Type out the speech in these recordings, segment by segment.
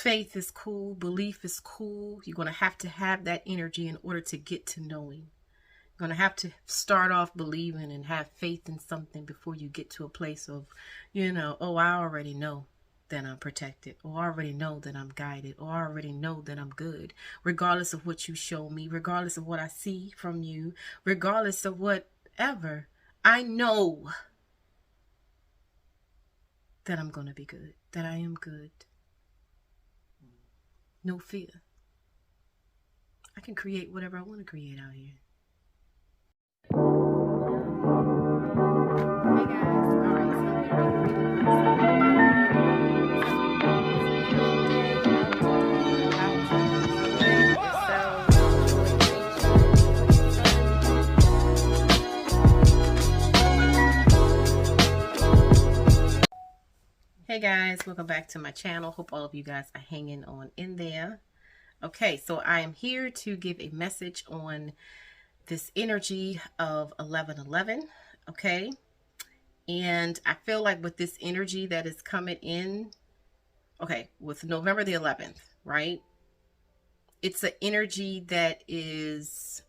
faith is cool, belief is cool. You're going to have that energy in order to get to knowing. You're going to have to start off believing and have faith in something before you get to a place of, oh, I already know that I'm protected, or I already know that I'm guided, or I already know that I'm good, regardless of what you show me, regardless of what I see from you, regardless of whatever. I know that I'm going to be good, that I am good. No fear. I can create whatever I want to create out here. Hey guys, all right, so I'm Hey guys, welcome back to my channel. Hope all of you guys are hanging on in there. Okay, so I am here to give a message on this energy of 11/11, okay? And I feel like with this energy that is coming in, okay, with November the 11th, right? It's an energy that is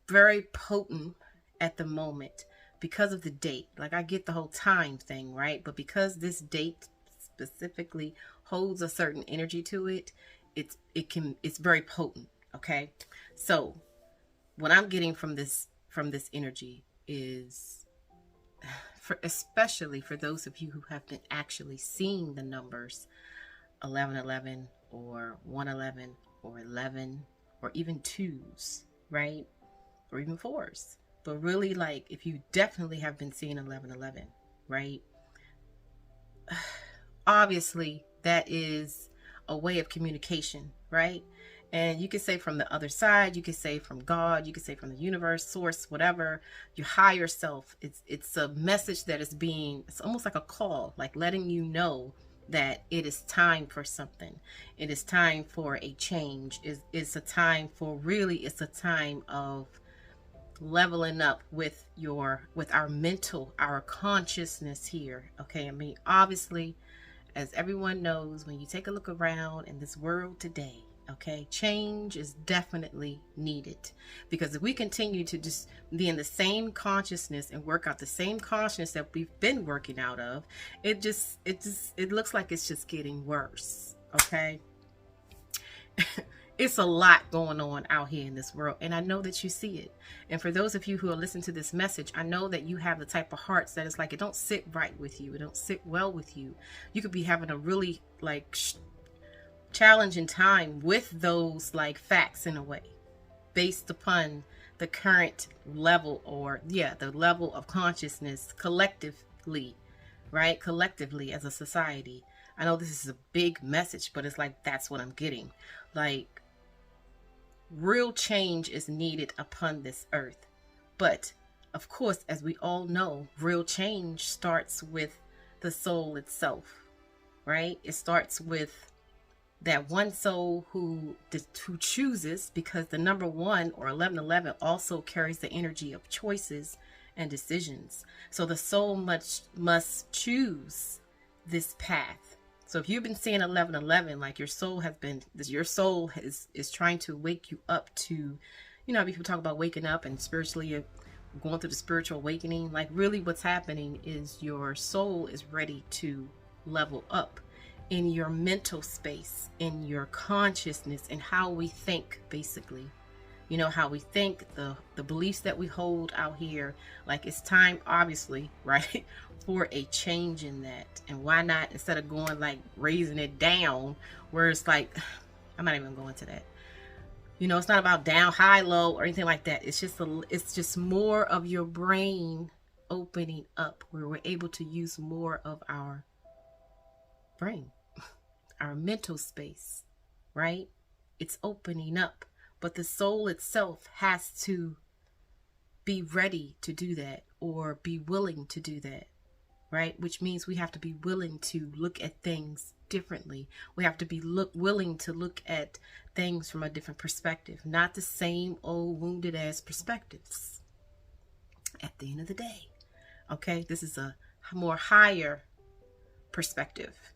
very potent at the moment because of the date. Like, I get the whole time thing, right? But because this date specifically holds a certain energy to it, it's very potent, okay? So what I'm getting from this energy is, especially for those of you who have been actually seeing the numbers 11/11 or 1/11 or 11 or even 2s, right? Or even 4s. But really, like, if you definitely have been seeing 11/11, right? Obviously, that is a way of communication, right? And you could say from the other side, you could say from God, you could say from the universe, source, whatever, your higher self. It's a message that is it's almost like a call, like letting you know that it is time for something. It is time for a change. It's a time for, really, it's a time of leveling up with our mental, our consciousness here, okay? I mean, obviously, as everyone knows, when you take a look around in this world today, okay, change is definitely needed, because if we continue to just be in the same consciousness and work out the same consciousness that we've been working out of, it looks like it's just getting worse, okay? It's a lot going on out here in this world, and I know that you see it. And for those of you who are listening to this message, I know that you have the type of hearts that it's like it don't sit right with you. It don't sit well with you. You could be having a really challenging time with those facts in a way, based upon the current level, or the level of consciousness collectively, right? Collectively as a society. I know this is a big message, but it's like, that's what I'm getting. Like, real change is needed upon this earth. But of course, as we all know, real change starts with the soul itself, right? It starts with that one soul who chooses, because the number 1 or 11/11 also carries the energy of choices and decisions. So the soul must choose this path. So if you've been seeing 11/11, like, your soul is trying to wake you up to, people talk about waking up and spiritually you're going through the spiritual awakening. Like, really what's happening is your soul is ready to level up in your mental space, in your consciousness, and how we think, basically. How we think, the beliefs that we hold out here. Like, it's time, obviously, right, for a change in that. And why not, instead of going raising it down, where it's like, I'm not even going to that. It's not about down, high, low, or anything like that. It's just more of your brain opening up, where we're able to use more of our brain, our mental space, right? It's opening up. But the soul itself has to be ready to do that, or be willing to do that, right? Which means we have to be willing to look at things differently. We have to be willing to look at things from a different perspective, not the same old wounded ass perspectives. At the end of the day, okay, this is a more higher perspective,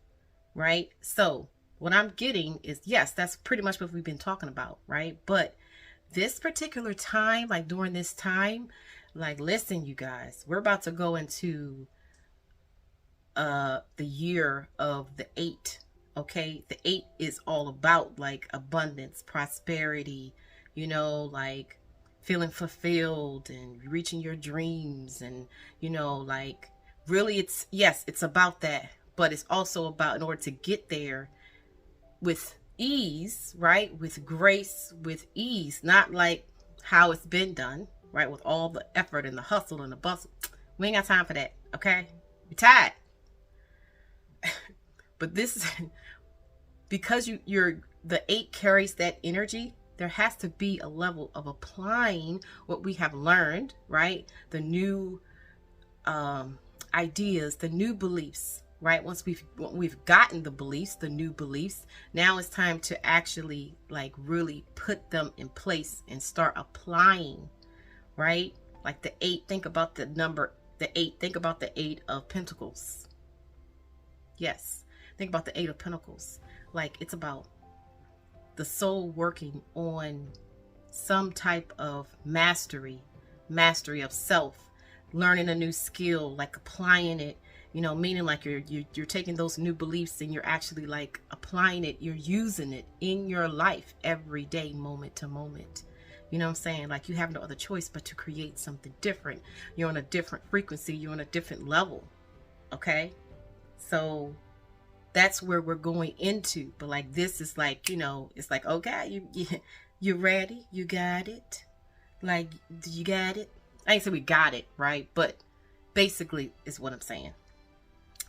right? So what I'm getting is, yes, that's pretty much what we've been talking about, right? But this particular time, like during this time, like, listen, you guys, we're about to go into the year of the 8. Okay, the 8 is all about like abundance, prosperity, you know, like feeling fulfilled and reaching your dreams, and you know, like really, it's, yes, it's about that, but it's also about, in order to get there with ease, right, with grace, with ease, not like how it's been done, right, with all the effort and the hustle and the bustle. We ain't got time for that. Okay, we're tired. But this, because you're the 8 carries that energy, there has to be a level of applying what we have learned, right? The new ideas, the new beliefs, right? Once we've gotten the beliefs, the new beliefs, now it's time to actually like really put them in place and start applying, right? Like the 8, think about the number, the 8, think about the 8 of Pentacles. Yes, think about the 8 of Pentacles. Like, it's about the soul working on some type of mastery of self, learning a new skill, like applying it, you know, meaning like you're taking those new beliefs and you're actually like applying it, you're using it in your life every day, moment to moment. You know what I'm saying? Like, you have no other choice but to create something different. You're on a different frequency, you're on a different level. Okay, so that's where we're going into. But like, this is like, you know, it's like, okay, you ready, you got it, like, you got it. I ain't say we got it, right? But basically is what I'm saying.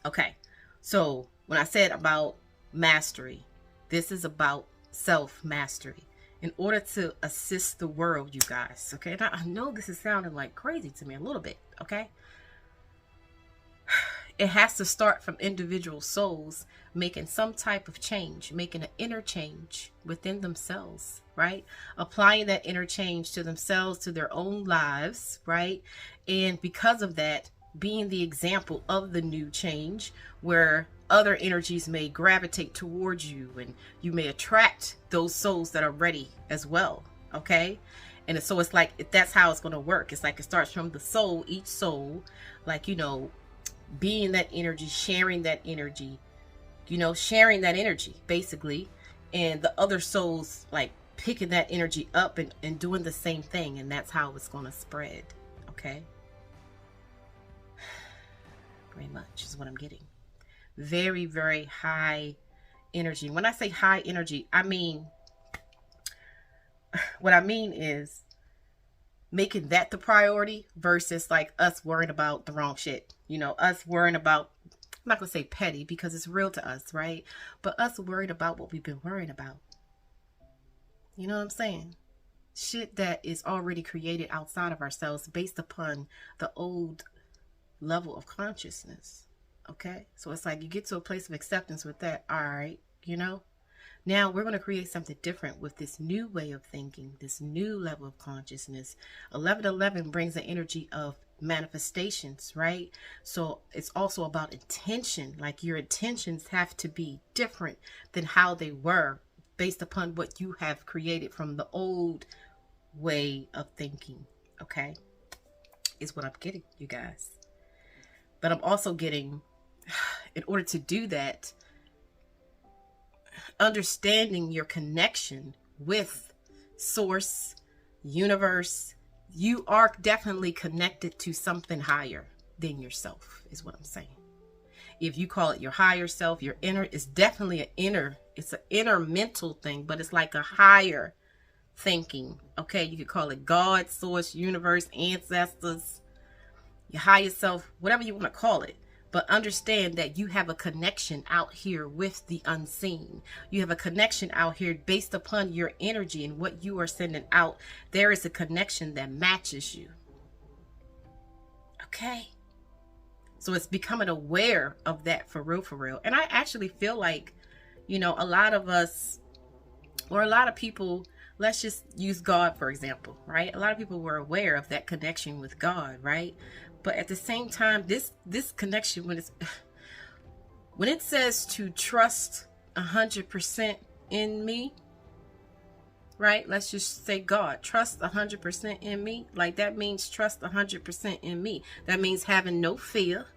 Okay, so when I said about mastery, this is about self-mastery in order to assist the world, you guys. Okay, now I know this is sounding like crazy to me a little bit. Okay, it has to start from individual souls making some type of change, making an inner change within themselves, right? Applying that inner change to themselves, to their own lives, right? And because of that, being the example of the new change, where other energies may gravitate towards you and you may attract those souls that are ready as well. Okay, and so it's like, that's how it's going to work. It's like it starts from the soul, each soul, like, you know, being that energy, sharing that energy, you know, sharing that energy basically, and the other souls like picking that energy up and doing the same thing, and that's how it's going to spread. Okay, very much is what I'm getting. Very, very high energy. When I say high energy, I mean, what I mean is making that the priority versus like us worrying about the wrong shit. You know, us worrying about, I'm not going to say petty because it's real to us, right? But us worried about what we've been worrying about. You know what I'm saying? Shit that is already created outside of ourselves based upon the old level of consciousness. Okay, so it's like you get to a place of acceptance with that. All right, you know, now we're going to create something different with this new way of thinking, this new level of consciousness. 1111 brings the energy of manifestations, right? So it's also about intention. Like, your intentions have to be different than how they were based upon what you have created from the old way of thinking. Okay, is what I'm getting, you guys. But I'm also getting, in order to do that, understanding your connection with source, universe. You are definitely connected to something higher than yourself, is what I'm saying. If you call it your higher self, your inner, it's definitely it's an inner mental thing, but it's like a higher thinking. Okay, you could call it God, source, universe, ancestors, your higher self, whatever you want to call it. But understand that you have a connection out here with the unseen. You have a connection out here based upon your energy and what you are sending out. There is a connection that matches you. Okay? So it's becoming aware of that for real, for real. And I actually feel like, you know, a lot of us, or a lot of people, let's just use God, for example, right? A lot of people were aware of that connection with God, right? But at the same time, this connection, when it says to trust 100% in me, right? Let's just say God, trust 100% in me. Like that means trust 100% in me. That means having no fear.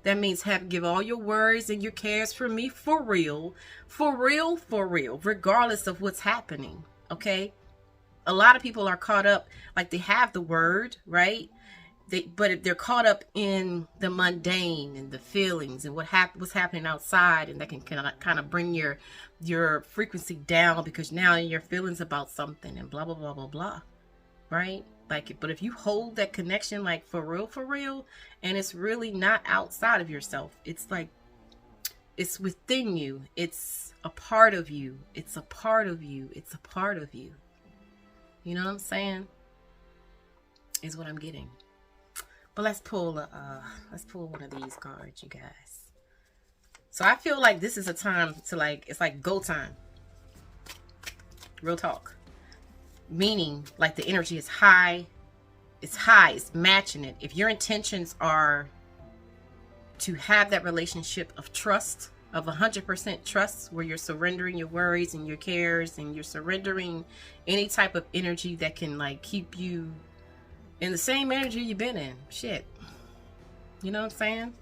That means give all your worries and your cares for me for real, regardless of what's happening. Okay. A lot of people are caught up, like they have the word, right? But they're caught up in the mundane and the feelings and what's happening outside, and that can kind of bring your frequency down, because now your feelings about something and blah blah blah blah blah, right? Like, but if you hold that connection, like for real, and it's really not outside of yourself, it's like it's within you, it's a part of you, it's a part of you, it's a part of you. You know what I'm saying? Is what I'm getting. But let's pull one of these cards, you guys. So I feel like this is a time to, like, it's like go time. Real talk. Meaning, like, the energy is high. It's matching it. If your intentions are to have that relationship of trust, of 100% trust, where you're surrendering your worries and your cares, and you're surrendering any type of energy that can, like, keep you in the same energy you've been in. Shit. You know what I'm saying?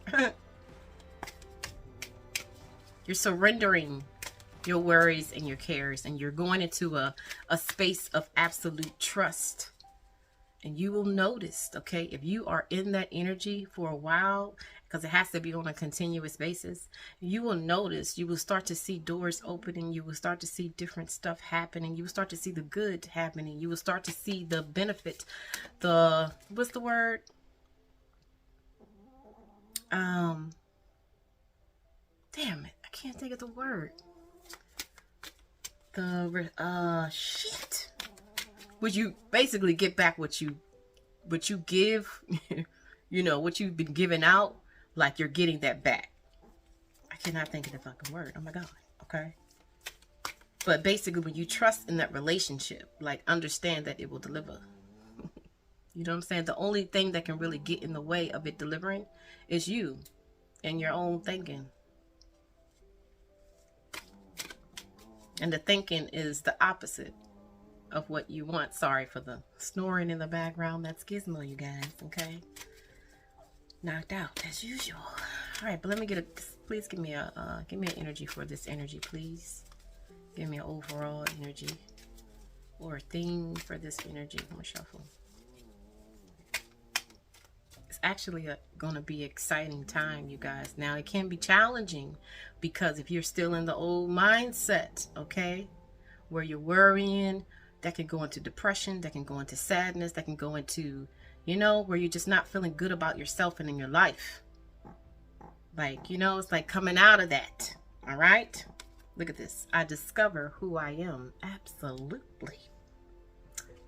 You're surrendering your worries and your cares, and you're going into a space of absolute trust. And you will notice, okay, if you are in that energy for a while, because it has to be on a continuous basis, you will notice, you will start to see doors opening, you will start to see different stuff happening, you will start to see the good happening, you will start to see the benefit, what's the word? Damn it, I can't think of the word. Shit. Would you basically get back what you give, you know, what you've been giving out, like you're getting that back. I cannot think of the fucking word. Oh my God. Okay. But basically, when you trust in that relationship, like, understand that it will deliver. You know what I'm saying? The only thing that can really get in the way of it delivering is you and your own thinking. And the thinking is the opposite of what you want. Sorry for the snoring in the background. That's Gizmo, you guys. Okay. Knocked out as usual. All right, but let me please give me an energy for this energy, please. Give me an overall energy or a theme for this energy. I'm gonna shuffle. It's actually going to be an exciting time, you guys. Now, it can be challenging because if you're still in the old mindset, okay, where you're worrying, that can go into depression, that can go into sadness, that can go into, you know, where you're just not feeling good about yourself and in your life. Like, you know, it's like coming out of that. All right. Look at this. I discover who I am. Absolutely.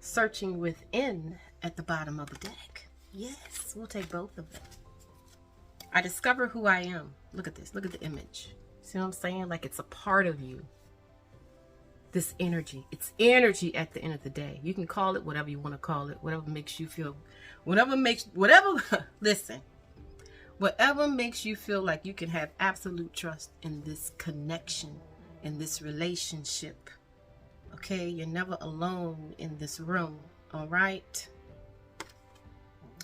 Searching within at the bottom of the deck. Yes, we'll take both of them. I discover who I am. Look at this. Look at the image. See what I'm saying? Like, it's a part of you. This energy. It's energy at the end of the day. You can call it whatever you want to call it. Whatever makes you feel. Listen. Whatever makes you feel like you can have absolute trust in this connection, in this relationship. Okay? You're never alone in this room. All right?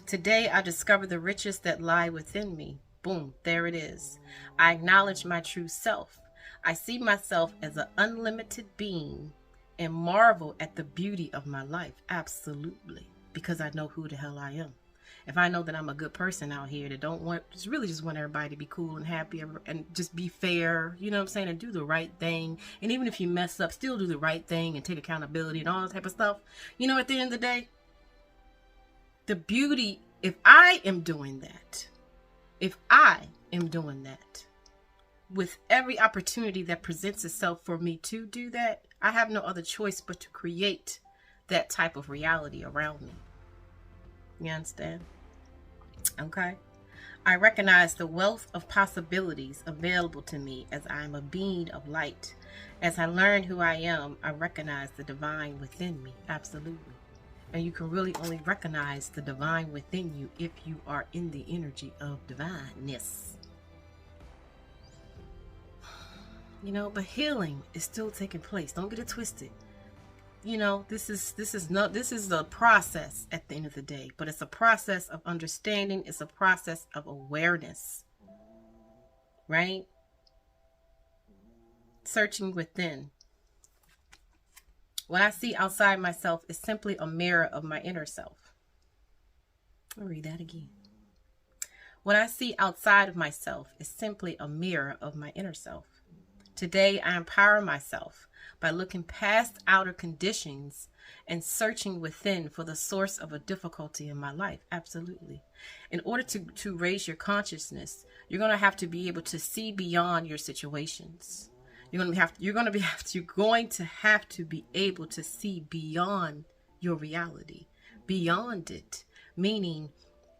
Today, I discover the riches that lie within me. Boom, there it is. I acknowledge my true self. I see myself as an unlimited being and marvel at the beauty of my life. Absolutely. Because I know who the hell I am. If I know that I'm a good person out here that just want everybody to be cool and happy and just be fair, you know what I'm saying, and do the right thing. And even if you mess up, still do the right thing and take accountability and all that type of stuff. You know, at the end of the day, the beauty, if I am doing that, with every opportunity that presents itself for me to do that, I have no other choice but to create that type of reality around me. You understand? Okay. I recognize the wealth of possibilities available to me as I am a being of light. As I learn who I am, I recognize the divine within me. Absolutely. And you can really only recognize the divine within you if you are in the energy of divineness. You know, but healing is still taking place. Don't get it twisted. You know, this is the process at the end of the day, but it's a process of understanding. It's a process of awareness, right? Searching within. What I see outside myself is simply a mirror of my inner self. I'll read that again. What I see outside of myself is simply a mirror of my inner self. Today, I empower myself by looking past outer conditions and searching within for the source of a difficulty in my life. Absolutely. In order to raise your consciousness, you're going to have to be able to see beyond your situations. You're going to have to be able to see beyond your reality, beyond it. Meaning,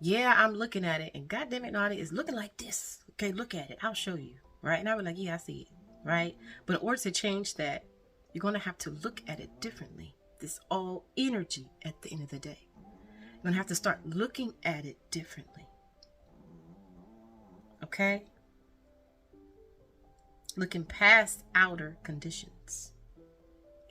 yeah, I'm looking at it, and goddamn it, Nadia, it's looking like this. Okay, look at it. I'll show you, right? And I was like, yeah, I see it, right? But in order to change that, you're going to have to look at it differently. This all energy at the end of the day. You're going to have to start looking at it differently. Okay? Looking past outer conditions.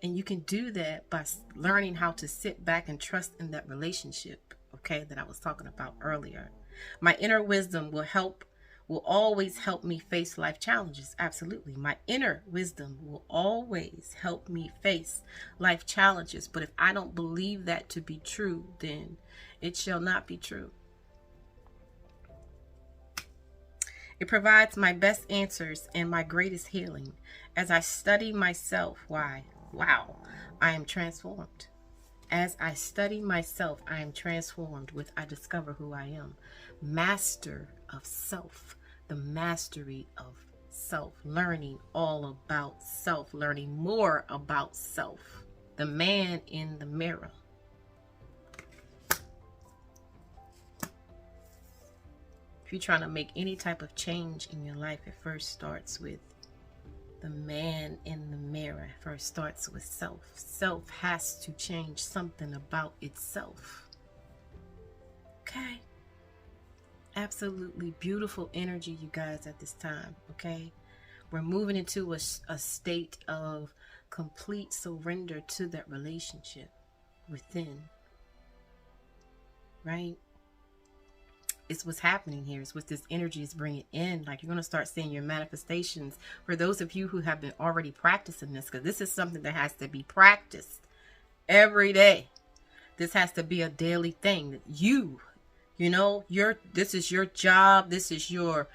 And you can do that by learning how to sit back and trust in that relationship, okay, that I was talking about earlier. My inner wisdom will always help me face life challenges. Absolutely. My inner wisdom will always help me face life challenges. But if I don't believe that to be true, then it shall not be true. It provides my best answers and my greatest healing. As I study myself, wow, I am transformed. As I study myself, I am transformed with I discover who I am. Master of self, the mastery of self, learning all about self, learning more about self, the man in the mirror. If you're trying to make any type of change in your life, it first starts with the man in the mirror. It first starts with self. Self has to change something about itself. Okay? Absolutely beautiful energy, you guys, at this time. Okay? We're moving into a state of complete surrender to that relationship within. Right? It's what's happening here. It's what this energy is bringing in. Like, you're going to start seeing your manifestations. For those of you who have been already practicing this, because this is something that has to be practiced every day. This has to be a daily thing. You know, this is your job. This is your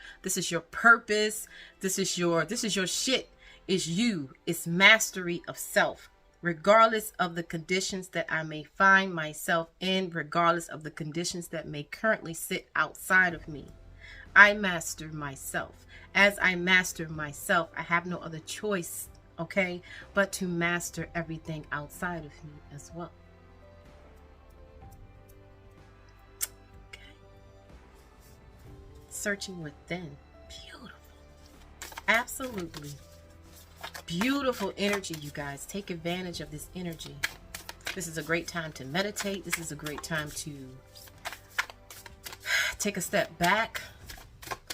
purpose. This is your shit. It's you. It's mastery of self. Regardless of the conditions that I may find myself in, regardless of the conditions that may currently sit outside of me, I master myself. As I master myself, I have no other choice, okay, but to master everything outside of me as well. Okay. Searching within. Beautiful. Absolutely. Beautiful energy, you guys. Take advantage of this energy. This is a great time to meditate. This is a great time to take a step back.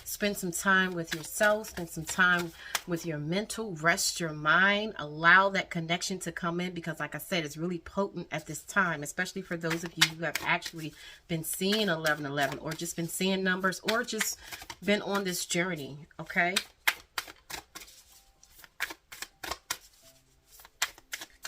Spend some time with yourself. Spend some time with your mental. Rest your mind. Allow that connection to come in, because like I said, it's really potent at this time, especially for those of you who have actually been seeing 1111, or just been seeing numbers, or just been on this journey, okay?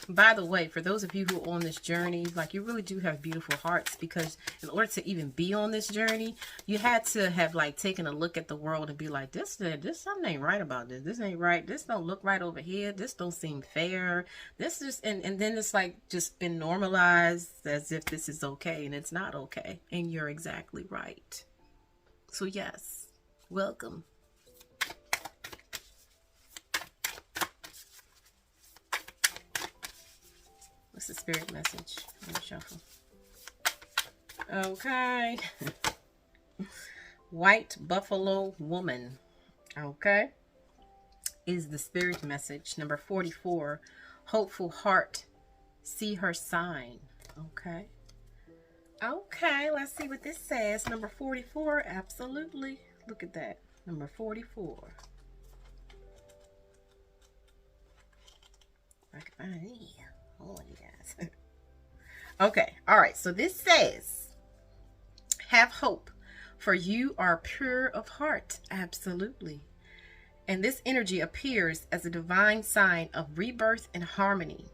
By the way, for those of you who are on this journey, like, you really do have beautiful hearts, because in order to even be on this journey, you had to have like taken a look at the world and be like, this something ain't right about this. This ain't right. This don't look right over here. This don't seem fair. This just, and then it's like just been normalized as if this is okay, and it's not okay. And you're exactly right. So yes, welcome. What's the spirit message? I'm gonna shuffle. Okay. White Buffalo Woman. Okay. Is the spirit message. Number 44. Hopeful heart. See her sign. Okay. Okay. Let's see what this says. Number 44. Absolutely. Look at that. Number 44. I can find it. Hold on, you guys. Okay, all right. So this says, have hope, for you are pure of heart. Absolutely. And this energy appears as a divine sign of rebirth and harmony.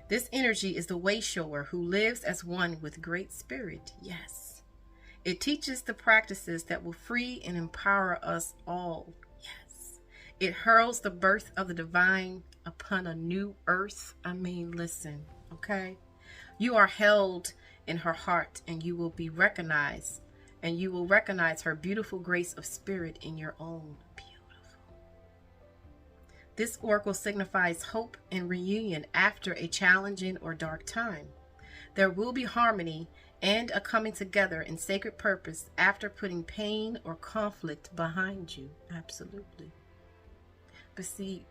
This energy is the way shower who lives as one with great spirit. Yes. It teaches the practices that will free and empower us all. Yes. It heralds the birth of the divine upon a new earth. I mean, listen, okay? You are held in her heart, and you will be recognized, and you will recognize her beautiful grace of spirit in your own. Beautiful. This oracle signifies hope and reunion after a challenging or dark time. There will be harmony and a coming together in sacred purpose after putting pain or conflict behind you. Absolutely. But see,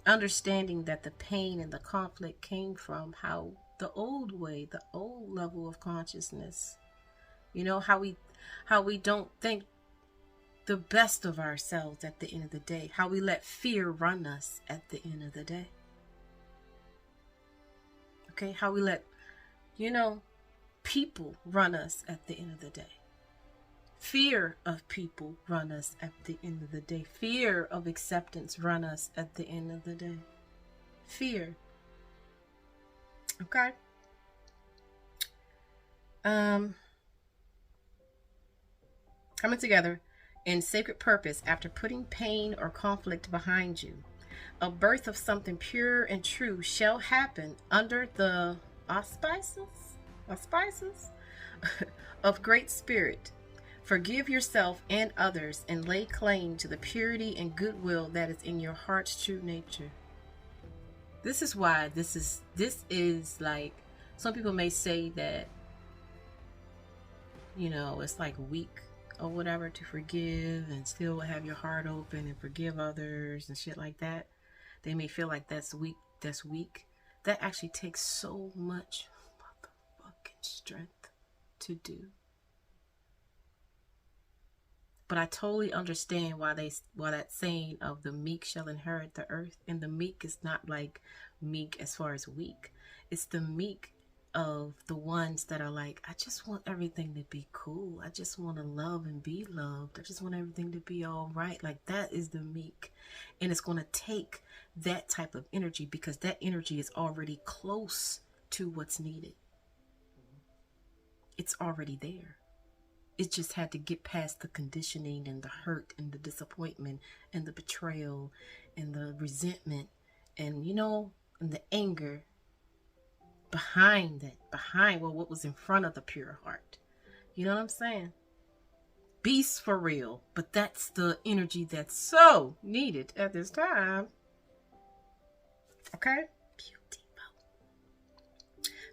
understanding that the pain and the conflict came from how the old way, the old level of consciousness, you know, how we don't think the best of ourselves at the end of the day, how we let fear run us at the end of the day. Okay, how we let, people run us at the end of the day. Fear of people run us at the end of the day. Fear of acceptance run us at the end of the day. Fear. Okay? Coming together in sacred purpose after putting pain or conflict behind you. A birth of something pure and true shall happen under the auspices of great spirit. Forgive yourself and others and lay claim to the purity and goodwill that is in your heart's true nature. This is why this is like, some people may say that, it's like weak or whatever to forgive and still have your heart open and forgive others and shit like that. They may feel like that's weak. That actually takes so much motherfucking strength to do. But I totally understand why that saying of the meek shall inherit the earth. And the meek is not like meek as far as weak. It's the meek of the ones that are like, I just want everything to be cool. I just want to love and be loved. I just want everything to be all right. Like, that is the meek. And it's going to take that type of energy because that energy is already close to what's needed. It's already there. It just had to get past the conditioning and the hurt and the disappointment and the betrayal and the resentment and, and the anger behind what was in front of the pure heart. You know what I'm saying? Beast for real. But that's the energy that's so needed at this time. Okay?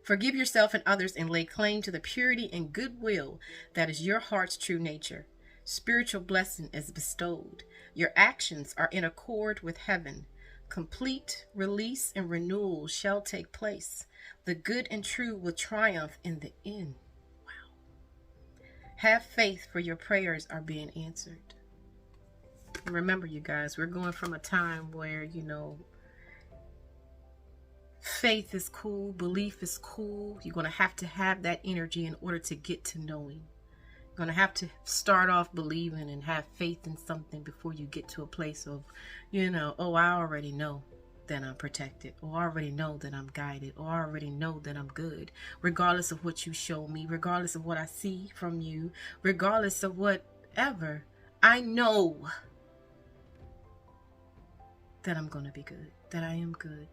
Forgive yourself and others and lay claim to the purity and goodwill that is your heart's true nature. Spiritual blessing is bestowed. Your actions are in accord with heaven. Complete release and renewal shall take place. The good and true will triumph in the end. Wow. Have faith, for your prayers are being answered. Remember, you guys, we're going from a time where, faith is cool, belief is cool. You're going to have that energy in order to get to knowing. You're going to have to start off believing and have faith in something before you get to a place of, oh, I already know that I'm protected, or I already know that I'm guided, or I already know that I'm good, regardless of what you show me, regardless of what I see from you, regardless of whatever. I know that I'm going to be good, that I am good.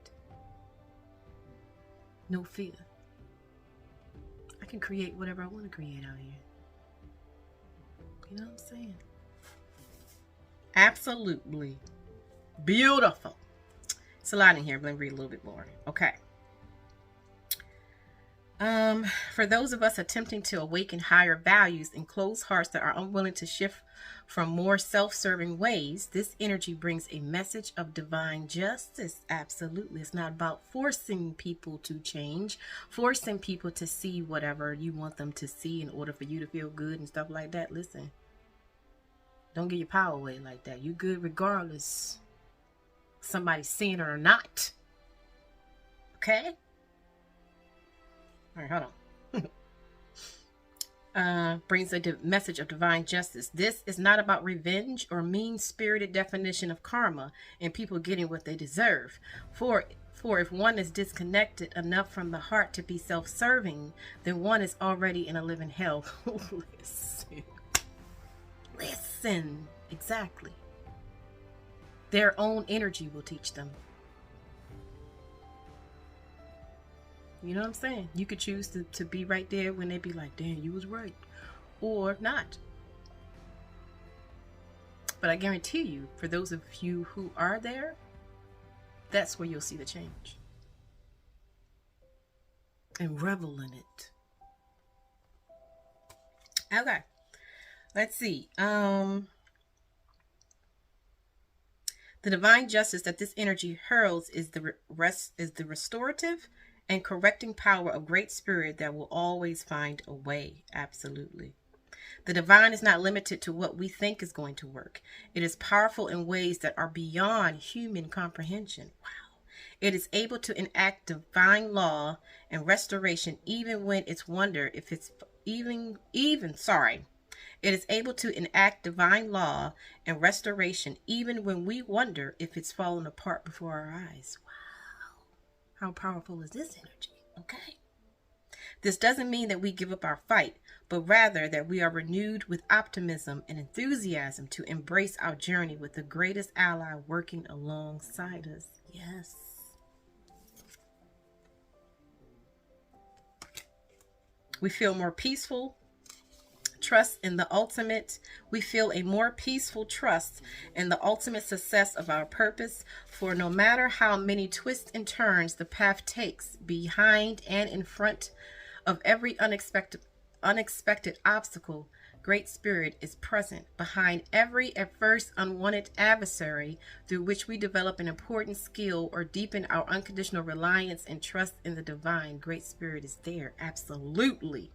No fear. I can create whatever I want to create out here. You know what I'm saying? Absolutely beautiful. It's a lot in here, but let me read a little bit more. Okay. For those of us attempting to awaken higher values and closed hearts that are unwilling to shift from more self-serving ways, this energy brings a message of divine justice. Absolutely. It's not about forcing people to change, forcing people to see whatever you want them to see in order for you to feel good and stuff like that. Listen, don't give your power away like that. You good regardless. somebody's seeing it or not. Okay? All right, hold on. Brings a message of divine justice. This is not about revenge or mean-spirited definition of karma and people getting what they deserve. For if one is disconnected enough from the heart to be self-serving, then one is already in a living hell. Listen. Exactly. Their own energy will teach them. You know what I'm saying? You could choose to be right there when they be like, damn, you was right. Or not. But I guarantee you, for those of you who are there, that's where you'll see the change. And revel in it. Okay. Let's see. The divine justice that this energy hurls is the restorative and correcting power of great spirit that will always find a way. Absolutely. The divine is not limited to what we think is going to work. It is powerful in ways that are beyond human comprehension. Wow. It is able to enact divine law and restoration even when it's wonder if it's It is able to enact divine law and restoration even when we wonder if it's fallen apart before our eyes. Wow. How powerful is this energy? Okay. This doesn't mean that we give up our fight, but rather that we are renewed with optimism and enthusiasm to embrace our journey with the greatest ally working alongside us. Yes. We feel more peaceful. Trust in the ultimate. We feel a more peaceful trust in the ultimate success of our purpose. For no matter how many twists and turns the path takes, behind and in front of every unexpected obstacle, Great Spirit is present. Behind every at first unwanted adversary through which we develop an important skill or deepen our unconditional reliance and trust in the divine, Great Spirit is there. Absolutely.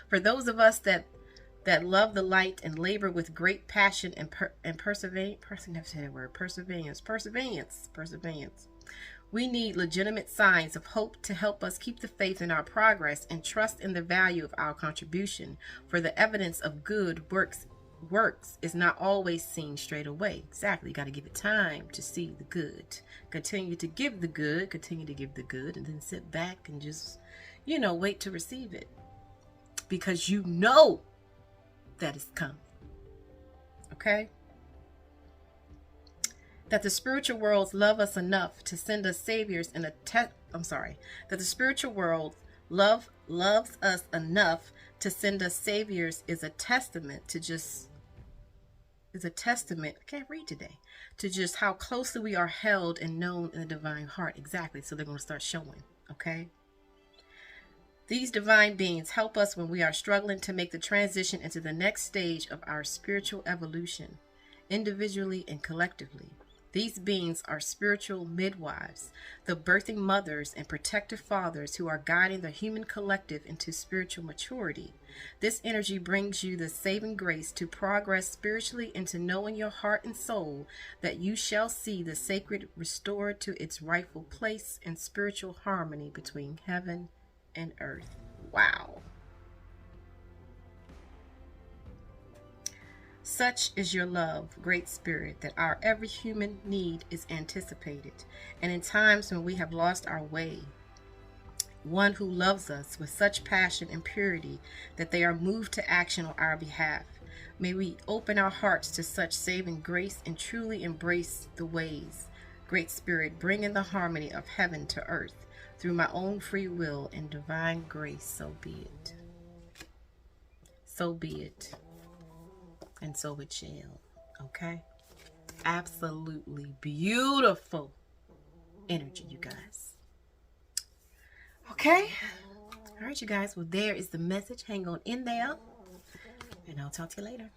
For those of us that love the light and labor with great passion and perseverance. We need legitimate signs of hope to help us keep the faith in our progress and trust in the value of our contribution. For the evidence of good works is not always seen straight away. Exactly. Got to give it time to see the good. Continue to give the good, and then sit back and just, wait to receive it. Because you know that is coming. Okay? That the spiritual worlds love us enough to send us saviors in that the spiritual world loves us enough to send us saviors is a testament, I can't read today, to just how closely we are held and known in the divine heart. Exactly. So they're going to start showing. Okay? These divine beings help us when we are struggling to make the transition into the next stage of our spiritual evolution, individually and collectively. These beings are spiritual midwives, the birthing mothers and protective fathers who are guiding the human collective into spiritual maturity. This energy brings you the saving grace to progress spiritually into knowing your heart and soul, that you shall see the sacred restored to its rightful place in spiritual harmony between heaven and earth. Wow. Such is your love, Great Spirit, that our every human need is anticipated. And in times when we have lost our way, one who loves us with such passion and purity that they are moved to action on our behalf. May we open our hearts to such saving grace and truly embrace the ways. Great Spirit, bring in the harmony of heaven to earth through my own free will and divine grace. So be it. So be it. And so it shall. Okay? Absolutely beautiful energy, you guys. Okay? All right, you guys. Well, there is the message. Hang on in there. And I'll talk to you later.